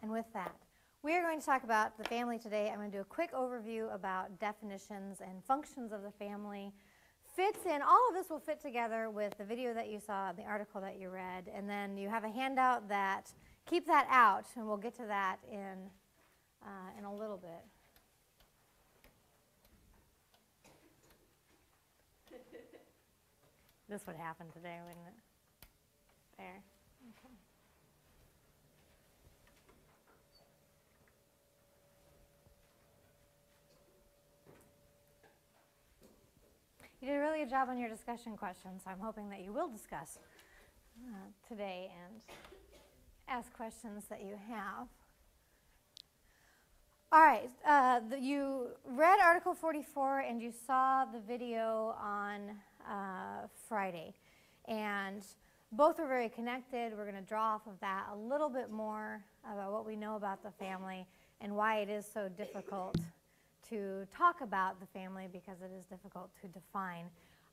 And with that, we are going to talk about the family today. I'm going to do a quick overview about definitions and functions of the family. All of this will fit together with the video that you saw, the article that you read, and then you have a handout that, keep that out, and we'll get to that in a little bit. This would happen today, wouldn't it? There. Okay. You did a really good job on your discussion questions, so I'm hoping that you will discuss today and ask questions that you have. All right, you read Article 44 and you saw the video on Friday, and both are very connected. We're going to draw off of that a little bit more about what we know about the family and why it is so difficult to talk about the family, because it is difficult to define.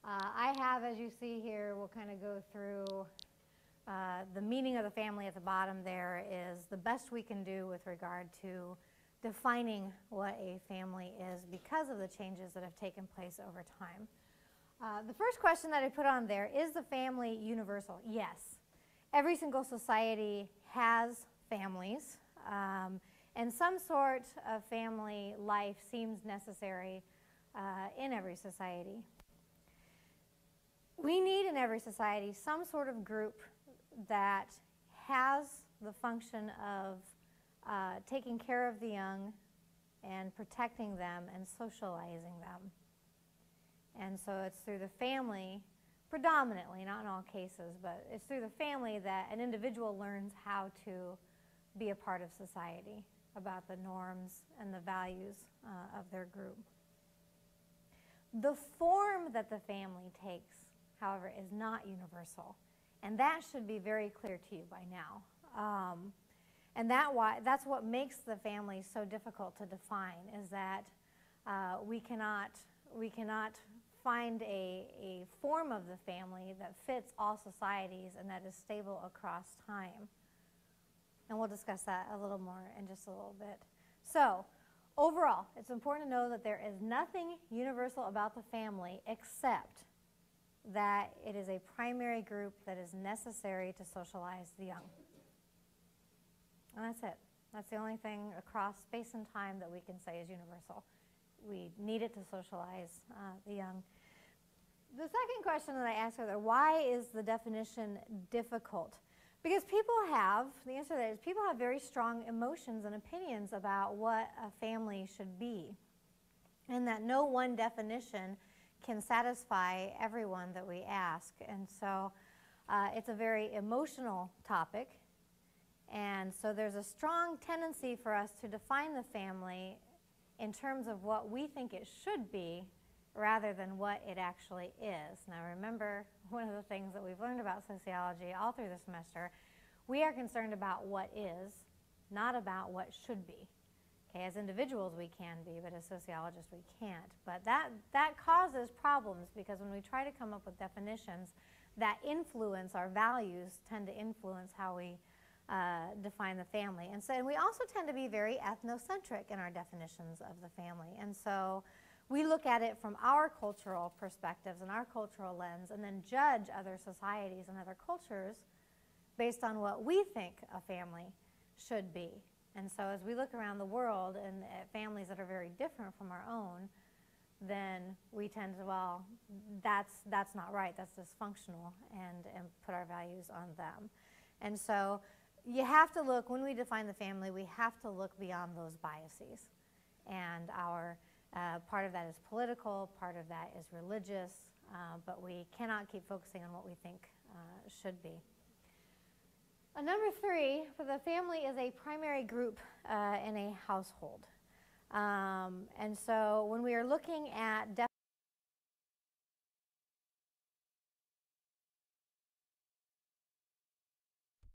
I have, as you see here, we'll kind of go through the meaning of the family at the bottom. There is the best we can do with regard to defining what a family is because of the changes that have taken place over time. The first question that I put on there, is the family universal? Yes. Every single society has families. And some sort of family life seems necessary in every society. We need in every society some sort of group that has the function of taking care of the young and protecting them and socializing them. And so it's through the family, predominantly, not in all cases, but it's through the family that an individual learns how to be a part of society, about the norms and the values of their group. The form that the family takes, however, is not universal, and that should be very clear to you by now. And that's what makes the family so difficult to define, is that we cannot find a form of the family that fits all societies and that is stable across time. And we'll discuss that a little more in just a little bit. So, overall, it's important to know that there is nothing universal about the family except that it is a primary group that is necessary to socialize the young. And that's it. That's the only thing across space and time that we can say is universal. We need it to socialize the young. The second question that I asked her, why is the definition difficult? Because the answer to that is people have very strong emotions and opinions about what a family should be, and that no one definition can satisfy everyone that we ask. And so it's a very emotional topic, and so there's a strong tendency for us to define the family in terms of what we think it should be rather than what it actually is. Now remember, one of the things that we've learned about sociology all through the semester, we are concerned about what is, not about what should be. Okay, as individuals we can be, but as sociologists we can't. But that causes problems, because when we try to come up with definitions that influence our values, tend to influence how we define the family. And we also tend to be very ethnocentric in our definitions of the family. And so we look at it from our cultural perspectives and our cultural lens, and then judge other societies and other cultures based on what we think a family should be. And so as we look around the world and at families that are very different from our own, then we tend to, well, that's not right, that's dysfunctional, and put our values on them. And so you have to look, when we define the family, we have to look beyond those biases. And our part of that is political, part of that is religious, but we cannot keep focusing on what we think should be. Number 3, for the family is a primary group in a household. And so when we are looking at